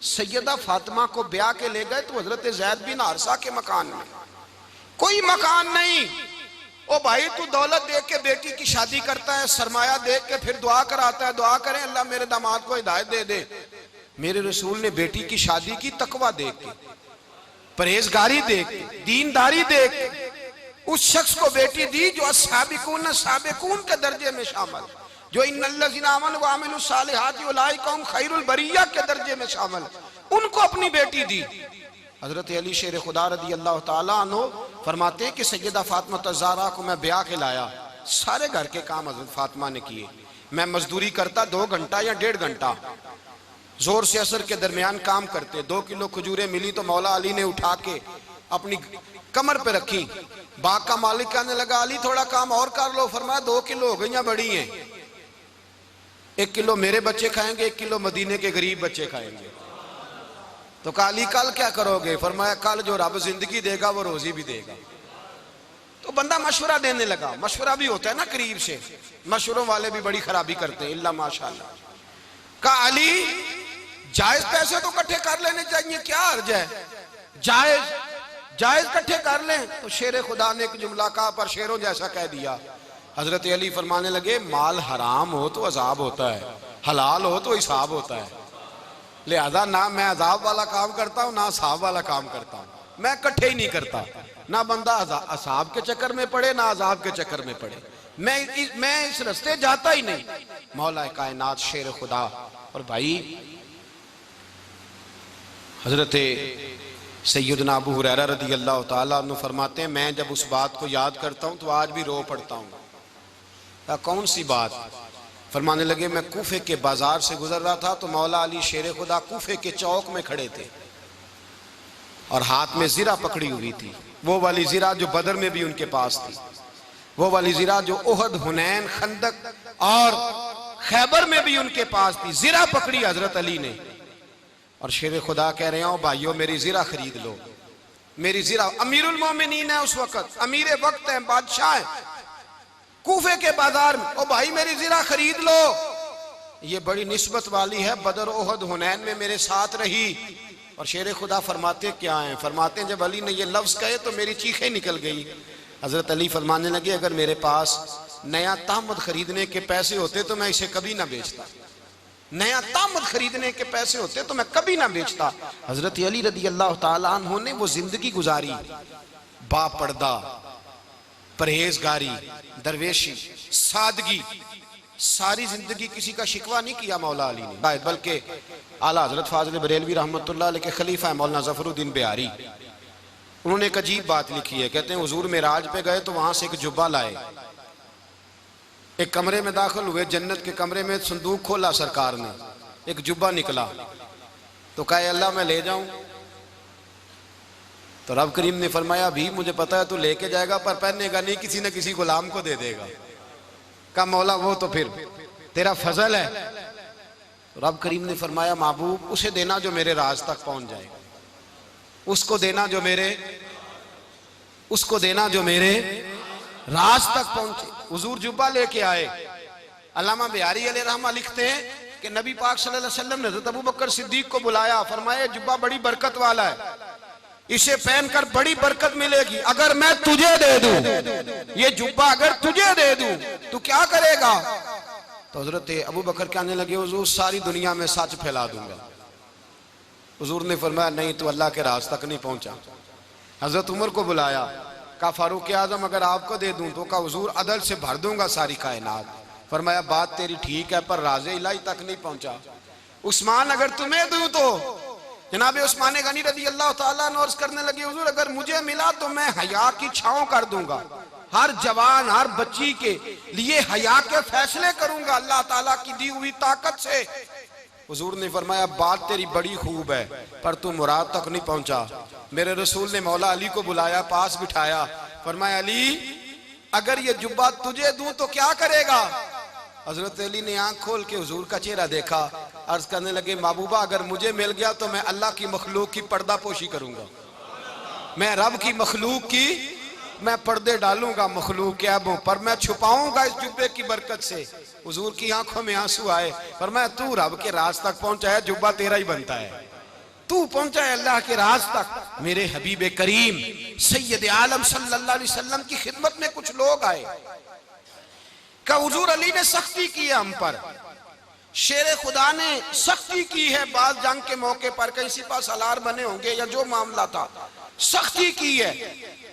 सैयदा फातिमा को ब्याह के ले गए तो हजरत ज़ैद बिन हारिसा के मकान में, कोई मकान नहीं। ओ भाई तू दौलत देख के बेटी की शादी करता है, सरमाया देख के फिर दुआ कराता है, दुआ करें अल्लाह मेरे दामाद को हिदायत दे दे। मेरे रसूल ने बेटी की शादी की तकवा देख के, परहेजगारी देख के, दीनदारी देख के उस शख्स को बेटी दी जो अस्साबिकून साबिकून के दर्जे में शामिल, जो इन्नल्लज़ीना आमनू व अमिलुस सालिहाति उलाइका हुम खैरुल बरिया के दर्जे में शामिल, उनको अपनी बेटी दी। हजरत अली शेर खुदा रज़ी अल्लाह ताला अन्हु फरमाते हैं कि सैयदा फातिमा ज़हरा को मैं ब्याह के लाया, सारे घर के काम हजरत फातिमा ने किए। मैं मजदूरी करता 2 घंटा या 1.5 घंटा, जोर से असर के दरमियान काम करते। 2 किलो खजूरें मिली तो मौला अली ने उठा के अपनी कमर पे रखी। बाग का मालिक कहने लगा अली थोड़ा काम और कर लो। फरमाया 2 किलो हो गई बड़ी हैं, 1 किलो मेरे बच्चे खाएंगे, 1 किलो मदीने के गरीब बच्चे खाएंगे। तो कहा अली कल क्या करोगे? फरमाया कल जो रब जिंदगी देगा वो रोजी भी देगा। तो बंदा मशवरा देने लगा। मशवरा भी होता है ना करीब से, मशवरों वाले भी बड़ी खराबी करते हैं इल्ला माशाअल्लाह। कहा अली जायज पैसे तो इकट्ठे कर लेने चाहिए, क्या अर्ज है? जायज इकट्ठे कर लें। तो शेर खुदा ने एक जुमला कहा पर शेरों जैसा कह दिया। हजरत अली फरमाने लगे माल हराम हो तो अजाब होता है, हलाल हो तो हिसाब होता है, लिहाजा ना मैं अजाब वाला काम करता हूँ ना हिसाब वाला काम करता हूँ, मैं इकट्ठे ही नहीं करता। ना बंदा असाब के चक्कर में पड़े ना अजाब के चक्कर में पड़े, मैं इस रास्ते जाता ही नहीं। मौला कायनात शेर खुदा। और भाई हजरत सैयदना अबू हुरैरा रज़ी अल्लाह ताला अन्हु फरमाते हैं मैं जब उस बात को याद करता हूँ तो आज भी रो पड़ता हूँ। कौन सी बात? फरमाने लगे मैं कूफे के बाजार से गुजर रहा था तो मौला अली शेर खुदा कूफे के चौक में खड़े थे और हाथ में ज़िरा पकड़ी हुई थी, वो वाली ज़िरा जो बदर में भी उनके पास थी, वो वाली ज़िरा जो उहद, हुनैन, खंदक और खैबर में भी उनके पास थी। ज़िरा पकड़ी हजरत अली ने और शेर खुदा कह रहे हो भाइयों मेरी ज़िरा खरीद लो, मेरी ज़िरा। अमीरुल मोमिनीन है उस वक्त, अमीर वक्त है, बादशाह है, कूफे के बाजार में। ओ भाई मेरी ज़िरा खरीद लो, ये बड़ी निस्बत वाली है, बदर, उहद, हुनैन में मेरे साथ रही। और शेर खुदा फरमाते क्या हैं? फरमाते हैं जब अली ने ये लफ्ज़ कहे तो मेरी चीखें निकल गई। हजरत अली फरमाने लगे अगर मेरे पास नया तामद खरीदने के पैसे होते तो मैं इसे कभी ना बेचता, नया तामद खरीदने के पैसे होते तो मैं कभी ना बेचता। हजरत अली रज़ी अल्लाह ताला अन्हु ने वो जिंदगी गुजारी, बापर्दा, परहेजगारी, दरवेशी, सादगी, सारी जिंदगी किसी का शिकवा नहीं किया मौला अली ने, बल्कि आला हजरत फाजिल बरेलवी रहमतुल्लाह अलैह के खलीफा है मौलाना ज़फरुद्दीन बिहारी, उन्होंने एक अजीब बात लिखी है। कहते हैं हुजूर मेराज पे गए तो वहां से एक जुब्बा लाए, एक कमरे में दाखिल हुए, जन्नत के कमरे में संदूक खोला सरकार ने, एक जुब्बा निकला तो कहा अल्लाह मैं ले जाऊं? तो रब करीम ने फरमाया भी मुझे पता है तू लेके जाएगा पर पहनेगा नहीं, किसी न किसी गुलाम को दे देगा। कहा मौला वो तो फिर तेरा फजल है। तो रब करीम ने फरमाया महबूब उसे देना जो मेरे राज तक पहुंच जाए, उसको देना जो मेरे राज तक पहुंचे। हुजूर जुब्बा लेके आए। अल्लामा बिहारी अलैहि रहमा लिखते हैं कि नबी पाक सल्लल्लाहु अलैहि वसल्लम ने हज़रत अबू बकर सिद्दीक को बुलाया, फरमाया जुब्बा बड़ी बरकत वाला है, इसे पहनकर बड़ी बरकत मिलेगी। अगर मैं तुझे दे दूं, ये जुब्बा अगर तुझे दे दूं तो क्या करेगा? तो हजरत अबू बकर कहने लगे हुजूर सारी दुनिया में सच फैला दूंगा। हुजूर ने फरमाया नहीं, तो अल्लाह के राज तक नहीं पहुंचा। हजरत उमर को बुलाया, कहा फारूक आजम अगर आपको दे दूं तो? कहा हुजूर अदल से भर दूंगा सारी कायनात। फरमाया बात तेरी ठीक है पर राज़े इलाही तक नहीं पहुंचा। उस्मान अगर तुम्हें दूं तो? जनाब उस्मान गनी रज़ी अल्लाह ताला अन्हु अर्ज़ करने लगे हुजूर अगर मुझे मिला तो मैं हया की छांव कर दूंगा, हर जवान हर बच्ची के लिए हया के फैसले करूंगा अल्लाह ताला की दी हुई ताकत से। हुजूर ने फरमाया बात तेरी बड़ी खूब है पर तू मुराद तक नहीं पहुंचा। मेरे रसूल ने मौला अली को बुलाया, पास बिठाया, फरमाया अली अगर ये जुब्बा तुझे दूं तो क्या करेगा? हजरत अली ने आंख खोल के हुजूर का चेहरा देखा, अर्ज करने लगे महबूबा अगर मुझे मिल गया तो मैं अल्लाह की मखलूक की पर्दा पोशी करूंगा, मैं रब की मखलूक की मैं पर्दे डालूंगा मखलूक के ऐबों पर, मैं छुपाऊंगा इस जुब्बे की बरकत से। हुजूर की आंखों में आंसू आए, फरमाया तू रब के राज तक पहुंचा है, जुब्बा तेरा ही बनता है, तू पहुंचा है अल्लाह के राज तक। मेरे हबीब करीम सैयद आलम सल्लल्लाहु अलैहि वसल्लम की खिदमत में कुछ लोग आए, का हुजूर अली ने सख्ती की है हम पर, शेर खुदा ने सख्ती की है, बात जंग के मौके पर कहीं सिपा सालार बने होंगे या जो मामला था सख्ती की है।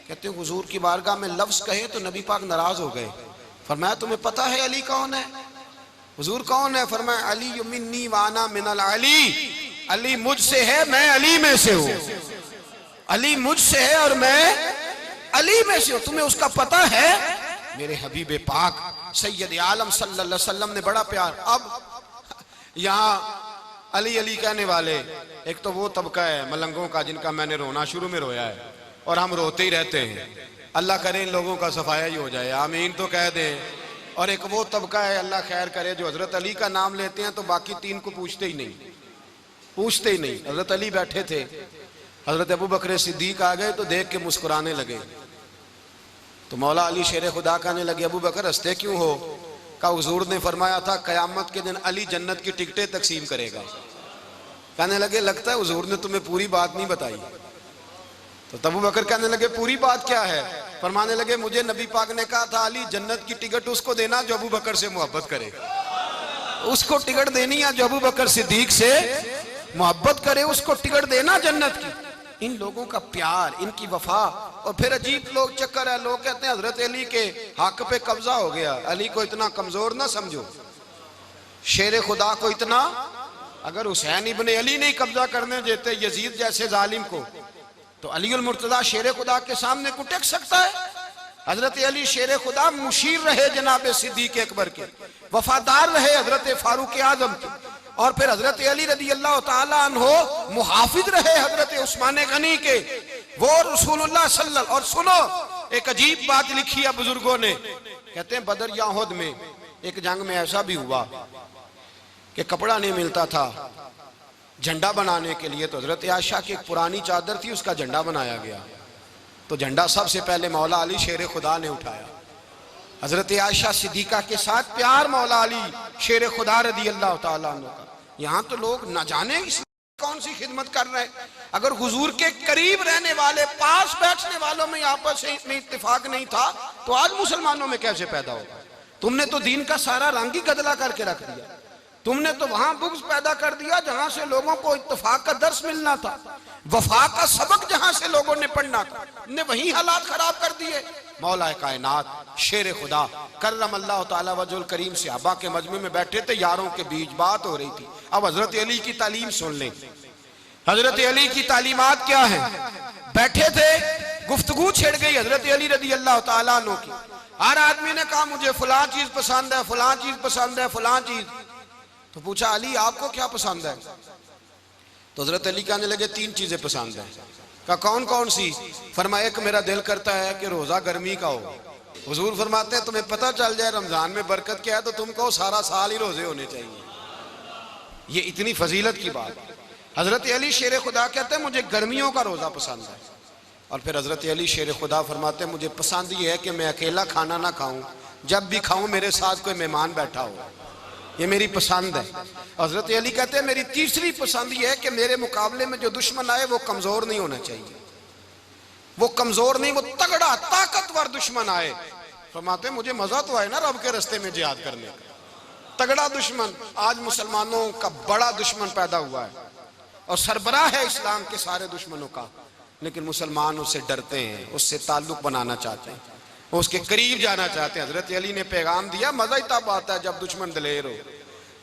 कहते हैं हुजूर की बारगाह में लफ्ज कहे तो नबी पाक नाराज हो गए। फरमाया तुम्हें पता है अली कौन है? हुजूर कौन है? फरमाया अली मिन्नी वाना मिनल अली, अली मुझसे है मैं अली में से हूं, अली मुझसे है और मैं अली में से हूं, तुम्हें उसका पता है? मेरे हबीब पाक सैयद आलम सल्लल्लाहु अलैहि वसल्लम ने बड़ा प्यार। अब यहाँ अली अली कहने वाले एक तो वो तबका है मलंगों का जिनका मैंने रोना शुरू में रोया है और हम रोते ही रहते हैं, अल्लाह करे इन लोगों का सफाया ही हो जाए, आमीन तो कह दें। और एक वो तबका है अल्लाह खैर करे जो हजरत अली का नाम लेते हैं तो बाकी तीन को पूछते ही नहीं। हजरत अली बैठे थे, हजरत अबू बकर सिद्दीक आ गए तो देख के मुस्कुराने लगे। तो मौला अली शेर खुदा कहने लगे अबू बकर हंसते क्यों हो? का हुजूर ने फरमाया था कयामत के दिन अली जन्नत की टिकटें तकसीम करेगा। कहने लगे लगता है हुजूर ने तुम्हें पूरी बात नहीं बताई। तो अबू बकर कहने लगे पूरी बात क्या है? फरमाने लगे मुझे नबी पाक ने कहा था अली जन्नत की टिकट उसको देना जो अबू बकर से मोहब्बत करे, उसको टिकट देनी है जो अबू बकर सिद्दीक से मोहब्बत करे, उसको टिकट देना जन्नत की। इन लोगों का प्यार, इनकी वफा। और फिर अजीब लोग चक्कर है, लोग कहते हैं हजरत अली के हक पे कब्जा हो गया, अली को इतना कमजोर ना समझो, शेर खुदा को इतना, अगर हुसैन इब्ने अली नहीं कब्जा करने देते यजीद जैसे जालिम को तो अली उल मुर्तजा शेर खुदा के सामने को टेक सकता है? हजरत अली शेर खुदा मुशीर रहे जनाब सिद्दीक अकबर के, वफादार रहे हजरत फारूक आजम के, और फिर हजरत अली रज़ी अल्लाह ताला अन्हो मुहाफिज रहे हजरत उस्मान गनी के, वो रसूलुल्लाह सल्लल्लाहु। और सुनो एक अजीब बात लिखी है बुजुर्गों ने, कहते हैं बदर या उहद में एक जंग में ऐसा भी हुआ कि कपड़ा नहीं मिलता था झंडा बनाने के लिए, तो हजरत आयशा की एक पुरानी चादर थी उसका झंडा बनाया गया। तो झंडा सबसे पहले मौला अली शेर खुदा ने उठाया। हजरत आयशा सिद्दीका के साथ प्यार मौला अली शेर खुदा रज़ी अल्लाह ताला अन्हु का। यहाँ तो लोग न जाने इस कौन सी खिदमत कर रहे हैं। अगर हुजूर के करीब रहने वाले पास बैठने वालों में आपस में इत्तेफाक नहीं था तो आज मुसलमानों में कैसे पैदा होगा? तुमने तो दीन का सारा रंग ही गदला करके रख दिया, तुमने तो वहां बुग़्ज़ पैदा कर दिया जहां से लोगों को इत्तेफाक का दर्स मिलना था, वफा का सबक जहां से लोगों ने पढ़ना था, ने वही हालात खराब कर दिए। मौला कायनात शेर खुदा करम अल्लाह ताला वजहुल करीम सहाबा के मजमे में बैठे थे, यारों के बीच बात हो रही थी। अब हजरत अली की तालीम सुन लें, हजरत अली की तालीमात क्या है? बैठे थे गुफ्तगू छिड़ गई हजरत अली रदी अल्लाह तआला अन्हु की। हर आदमी ने कहा मुझे फलां चीज पसंद है, फलां चीज पसंद है, फलां चीज। तो पूछा अली आपको क्या पसंद है? तो हजरत अली कहने लगे 3 चीजें पसंद है। कहा कौन कौन सी? फरमाया एक मेरा दिल करता है कि रोजा गर्मी का हो। हुजूर फरमाते हैं तुम्हें पता चल जाए रमजान में बरकत क्या है तो तुम कहो सारा साल ही रोजे होने चाहिए। ये इतनी फजीलत की बात। हजरत अली शेर खुदा कहते हैं मुझे गर्मियों का रोजा पसंद है। और फिर हजरत अली शेर खुदा फरमाते हैं मुझे पसंद ये है कि मैं अकेला खाना ना खाऊं, जब भी खाऊं मेरे साथ कोई मेहमान बैठा हो, ये मेरी पसंद है। हजरत अली कहते हैं मेरी तीसरी पसंद ये है कि मेरे मुकाबले में जो दुश्मन आए वो कमजोर नहीं होना चाहिए, वो कमजोर नहीं, वो तगड़ा ताकतवर दुश्मन आए। फरमाते हैं मुझे मजा तो आए ना रब के रास्ते में जिहाद करने का। तगड़ा दुश्मन, आज मुसलमानों का बड़ा दुश्मन पैदा हुआ है और सरबराह है इस्लाम के सारे दुश्मनों का, लेकिन मुसलमान उससे डरते हैं, उससे ताल्लुक बनाना चाहते हैं, उसके करीब जाना चाहते हैं। हजरत अली ने पैगाम दिया मजा ही तब आता है जब दुश्मन दलेर हो,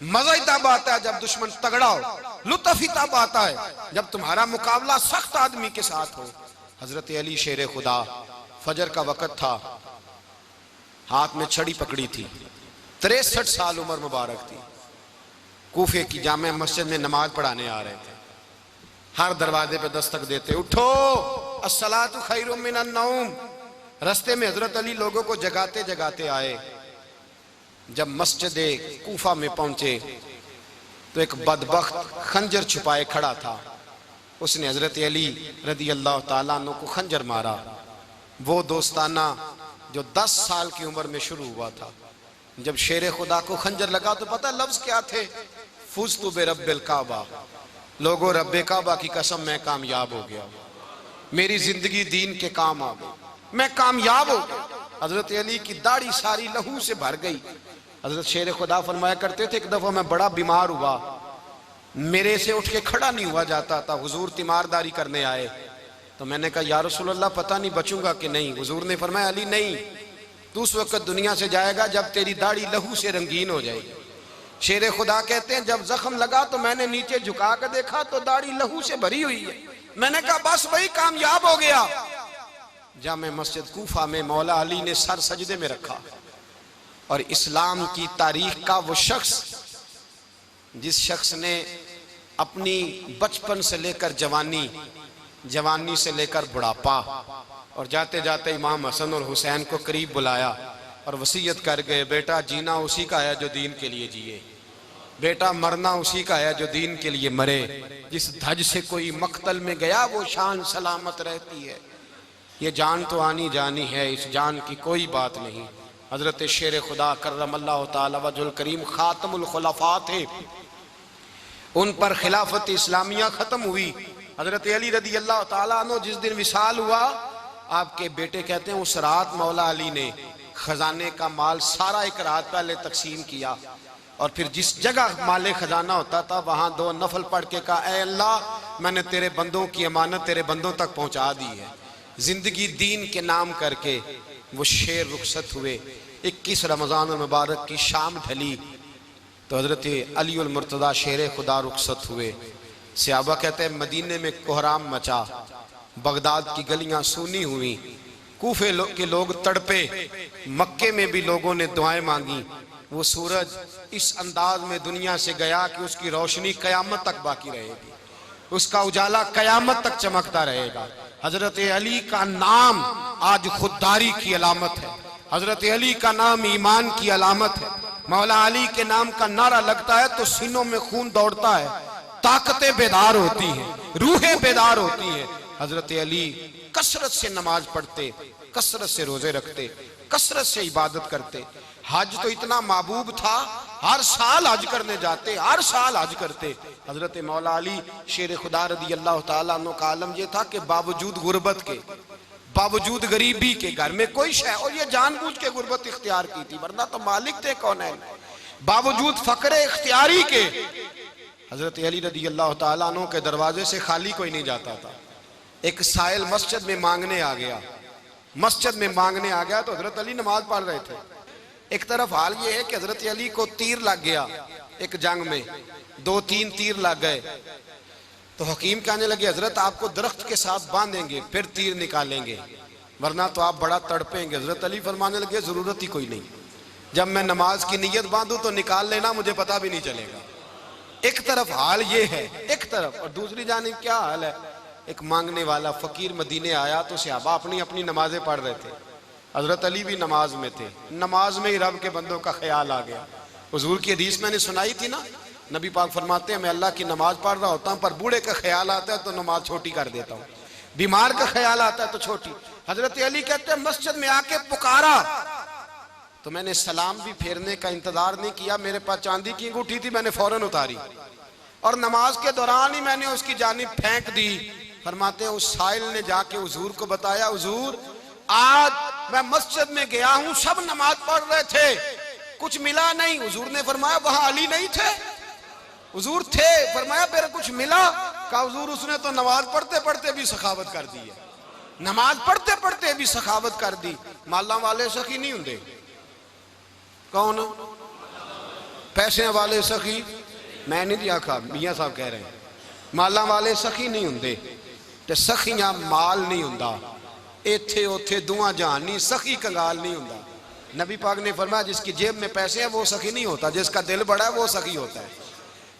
मजा ही तब आता है जब दुश्मन तगड़ा हो, लुत्फ ही तब आता है जब तुम्हारा मुकाबला सख्त आदमी के साथ हो। हजरत अली शेर खुदा, फजर का वक़्त था, हाथ में छड़ी पकड़ी थी, 63 साल उम्र मुबारक थी, कूफे की जामे मस्जिद में नमाज पढ़ाने आ रहे थे। हर दरवाजे पे दस्तक देते उठो अस्सलातु खैरुम मिनन नौम। रास्ते में हजरत अली लोगों को जगाते जगाते आए। जब मस्जिद कूफा में पहुंचे तो एक बदबख्त खंजर छुपाए खड़ा था, उसने हजरत अली रदी अल्लाह ताला अन्हु को खंजर मारा। वो दोस्ताना जो 10 साल की उम्र में शुरू हुआ था। जब शेर खुदा को खंजर लगा तो पता लफ्ज क्या थे? फुज़्तु बिरब्बिल काबा, लोगों रब्बे काबा की कसम मैं कामयाब हो गया, मेरी जिंदगी दीन के काम आ गई, मैं कामयाब हो गया। हजरत अली की दाढ़ी सारी लहू से भर गई। हजरत शेर खुदा फरमाया करते थे एक दफा मैं बड़ा बीमार हुआ, मेरे से उठ के खड़ा नहीं हुआ जाता था, हुजूर तीमारदारी करने आए तो मैंने कहा या रसूल अल्लाह पता नहीं बचूंगा कि नहीं। हुजूर ने फरमाया अली नहीं, तू उस वक्त दुनिया से जाएगा जब तेरी दाढ़ी लहू से रंगीन हो जाएगी। शेर खुदा कहते हैं जब जख्म लगा तो मैंने नीचे झुका कर देखा तो दाढ़ी लहू से भरी हुई है। मैंने कहा बस वही कामयाब हो गया। जामे मस्जिद कूफा में मौला अली ने सर सजदे में रखा और इस्लाम की तारीख का वो शख्स जिस शख्स ने अपनी बचपन से लेकर जवानी, जवानी से लेकर बुढ़ापा और जाते जाते इमाम हसन और हुसैन को करीब बुलाया और वसीयत कर गए बेटा जीना उसी का है जो दीन के लिए जिए, बेटा मरना उसी का है जो दीन के लिए मरे। जिस धज से कोई मक्तल में गया वो शान सलामत रहती है, ये जान तो आनी जानी है, इस जान की कोई बात नहीं। हजरत शेर खुदा करमल्लाहु ताला वजहुल करीम खातमुल खुलफा थे, उन पर खिलाफत इस्लामिया खत्म हुई। हजरत अली रदी अल्लाह ताला अन्हु जिस दिन विसाल हुआ, आपके बेटे कहते हैं उस रात मौला अली ने खजाने का माल सारा एक रात पहले तकसीम किया और फिर जिस जगह माले खजाना होता था वहां 2 नफल पढ़ के कहा ऐ अल्लाह मैंने तेरे बंदों की अमानत तेरे बंदों तक पहुंचा दी है। जिंदगी दीन के नाम करके वो शेर रुखसत हुए। 21 रमजान मुबारक की शाम ढली तो हजरत अली उल मुर्तदा शेर खुदा रुखसत हुए। सहाबा कहते हैं मदीने में कोहराम मचा, बगदाद की गलियां सूनी हुई, कूफे के लोग तड़पे, मक्के में भी लोगों ने दुआएं मांगी। वो सूरज इस अंदाज में दुनिया से गया कि उसकी रोशनी कयामत तक बाकी रहेगी, उसका उजाला कयामत तक चमकता रहेगा। हजरत अली का नाम आज खुददारी की अलामत है, हजरत अली का नाम ईमान की अलामत है। मौला अली के नाम का नारा लगता है तो सीनों में खून दौड़ता है, ताकतें बेदार होती हैं, रूहें बेदार होती हैं। हजरत अली कसरत से नमाज पढ़ते, कसरत से रोजे रखते, कसरत से इबादत करते। हज तो इतना महबूब था, हर साल हज करने जाते, हर साल हज करते। हजरत मौला अली शेर खुदा रदी अल्लाह ताला अन्हु का आलम यह था कि बावजूद गुर्बत के, बावजूद गरीबी के, घर में कोई शय, और ये जानबूझ के गुर्बत इख्तियार की थी वरना तो मालिक थे कौन है, बावजूद फकरे इख्तियारी के हजरत अली रदी अल्लाह ताला अन्हु के दरवाजे से खाली कोई नहीं जाता था। एक साइल मस्जिद में मांगने आ गया, मस्जिद में मांगने आ गया तो हजरत अली नमाज पढ़ रहे थे। एक तरफ हाल ये है कि हजरत अली को तीर लग गया, एक जंग में 2-3 तीर लग गए। तो हकीम कहने लगे हजरत आपको दरख्त के साथ बांधेंगे फिर तीर निकालेंगे, वरना तो आप बड़ा तड़पेंगे। हजरत अली फरमाने लगे जरूरत ही कोई नहीं, जब मैं नमाज की नीयत बांधूं तो निकाल लेना, मुझे पता भी नहीं चलेगा। एक तरफ हाल ये है, एक तरफ, और दूसरी जानिब क्या हाल है, एक मांगने वाला फकीर मदीने आया तो सहाबा अपनी अपनी नमाजें पढ़ रहे थे, हजरत अली भी नमाज में थे। नमाज में ही रब के बंदों का ख्याल आ गया। हुजूर की हदीस मैंने सुनाई थी ना, नबी पाक फरमाते हैं मैं अल्लाह की नमाज पढ़ रहा होता हूँ पर बूढ़े का ख्याल आता है तो नमाज छोटी कर देता हूँ, बीमार का ख्याल आता है तो छोटी। हजरत अली कहते हैं मस्जिद में आके पुकारा तो मैंने सलाम भी फेरने का इंतजार नहीं किया, मेरे पास चांदी की अंगूठी थी, मैंने फौरन उतारी और नमाज के दौरान ही मैंने उसकी जानिब फेंक दी। फरमाते हैं उस साइल ने जाके हुजूर को बताया, हुजूर आज मैं मस्जिद में गया हूं, सब नमाज पढ़ रहे थे, कुछ मिला नहीं। हुजूर ने फरमाया वहां अली नहीं थे? हुजूर थे। फरमाया फिर कुछ मिला? कहा हुजूर उसने तो नमाज पढ़ते पढ़ते भी सखावत कर दी है, नमाज पढ़ते पढ़ते भी सखावत कर दी। माला वाले सखी नहीं होंगे? कौन? पैसे वाले सखी? मैं नहीं आखा, मियां साहब कह रहे हैं माला वाले सखी नहीं होंगे, ते सखियां माल नहीं होंदा, इथे उथे दुआ जहान नहीं, सखी कंगाल नहीं होंदा। नबी पाक ने फरमाया जिसकी जेब में पैसे हैं वो सखी नहीं होता, जिसका दिल बड़ा है वो सखी होता है।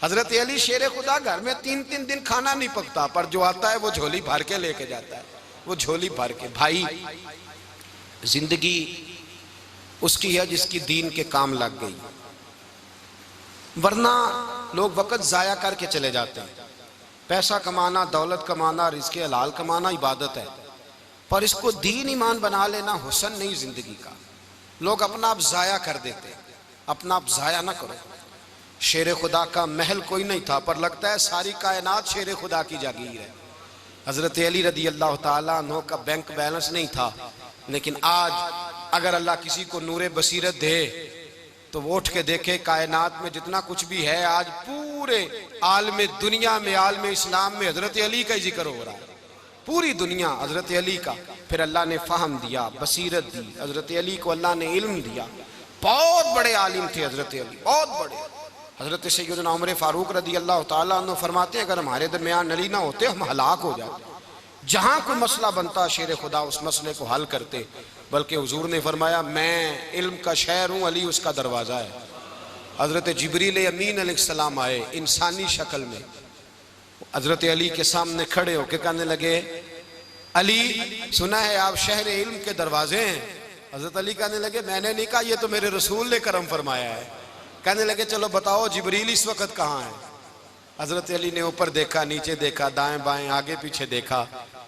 हजरत अली शेर खुदा घर में 3-3 दिन खाना नहीं पकता, पर जो आता है वो झोली भर के लेके जाता है, वो झोली भर के। भाई जिंदगी उसकी है जिसकी दीन के काम लग गई, वरना लोग वक्त जाया करके चले जाते हैं। पैसा कमाना, दौलत कमाना, रिज़्क़े हलाल कमाना इबादत है, पर इसको दीन ईमान बना लेना हुस्न नहीं जिंदगी का। लोग अपना आप जाया कर देते, अपना आप जाया ना करो। शेर खुदा का महल कोई नहीं था, पर लगता है सारी कायनात शेर खुदा की जागीर है। हजरत अली रदी अल्लाह ताला अन्हु का बैंक बैलेंस नहीं था, लेकिन आज अगर अल्लाह किसी को नूरे बसीरत दे तो वो उठ के देखे कायनात में जितना कुछ भी है, आज पूरे आलम दुनिया में, आलम इस्लाम में हजरत अली का ही जिक्र हो रहा है, पूरी दुनिया हजरत अली का। फिर अल्लाह ने फ़हम दिया, बसीरत दी, हजरत अली को अल्लाह ने इल्म दिया। बहुत बड़े आलिम थे हजरत अली, बहुत बड़े। हजरत सैयदना उमर फारूक रदी अल्लाह ताला अन्हु फरमाते हैं अगर हमारे दरमियान अली ना होते हम हलाक हो जाते। जहां कोई मसला बनता शेर खुदा उस मसले को हल करते, बल्कि हुजूर ने फरमाया मैं इल्म का शहर हूँ, अली उसका दरवाज़ा है। हजरत जिब्रील अमीन अलैहिस्सलाम आए इंसानी शक्ल में, हजरत अली के सामने खड़े होकर कहने लगे अली सुना है आप शहर इल्म के दरवाजे हैं। हजरत अली कहने लगे मैंने नहीं कहा, ये तो मेरे रसूल ने करम फरमाया है। कहने लगे चलो बताओ जिब्रील इस वक्त कहाँ है? हजरत अली ने ऊपर देखा, नीचे देखा, दाएं बाएं, आगे पीछे देखा।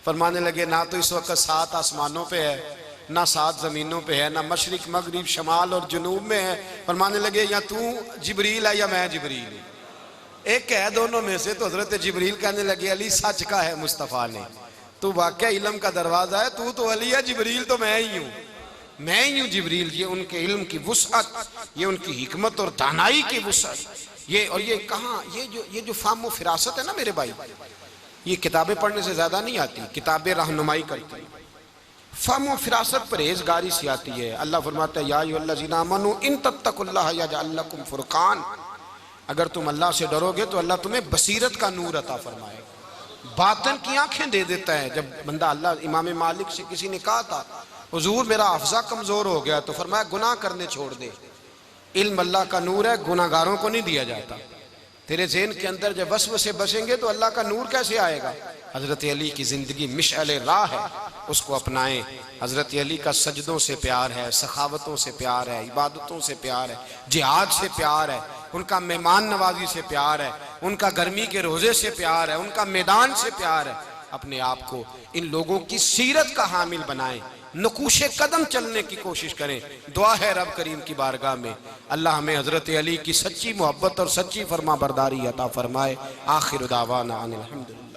फरमाने लगे ना तो इस वक्त 7 आसमानों पे है, ना 7 जमीनों पे है, ना मशरिक मगरिब शमाल और जुनूब में है। फरमाने लगे या तू जिब्रील है या मैं जिब्रील हूँ, एक है दोनों में से। तो हजरत जिब्रील कहने लगे अली सच का है मुस्तफ़ा ने, तू वाकई इल्म का दरवाजा है, तू तो अली है, जिब्रील तो मैं ही हूँ, मैं ही हूँ जिब्रील। ये उनके इल्म की वुसअत, ये उनकी हिकमत और दानाई की वुसअत, ये और ये कहाँ, ये जो फाहम व फिरासत है ना मेरे भाई, ये किताबें पढ़ने से ज्यादा नहीं आती, किताबें रहनुमाई करती। फाहम व फिरासत परहेजगारी से आती है। अल्लाह फरमाता है या अय्युहल्लज़ीना आमनू इन तत्तकुल्लाह यजअल लकुम फुरकान, अगर तुम अल्लाह से डरोगे तो अल्लाह तुम्हें बसीरत का नूर अता फरमाएगा, बातन की आंखें दे देता है। जब बंदा अल्लाह, इमाम मालिक से किसी ने कहा था हुजूर मेरा हफ्जा कमजोर हो गया, तो फरमाया गुनाह करने छोड़ दे, इल्म अल्लाह का नूर है, गुनाहगारों को नहीं दिया जाता। तेरे ज़हन के अंदर जब वसवसे बसेंगे तो अल्लाह का नूर कैसे आएगा? हजरत अली की जिंदगी मिशअल राह है, उसको अपनाएं। हजरत अली का सजदों से प्यार है, सखावतों से प्यार है, इबादतों से प्यार है, जिहाद से प्यार है, उनका मेहमान नवाजी से प्यार है, उनका गर्मी के रोजे से प्यार है, उनका मैदान से प्यार है। अपने आप को इन लोगों की सीरत का हामिल बनाएं, नकूशे कदम चलने की कोशिश करें। दुआ है रब करीम की बारगाह में अल्लाह हमें हजरत अली की सच्ची मोहब्बत और सच्ची फरमा बरदारी अता फरमाए। आखिर दावाना अनिल हम्दुलिल्लाह।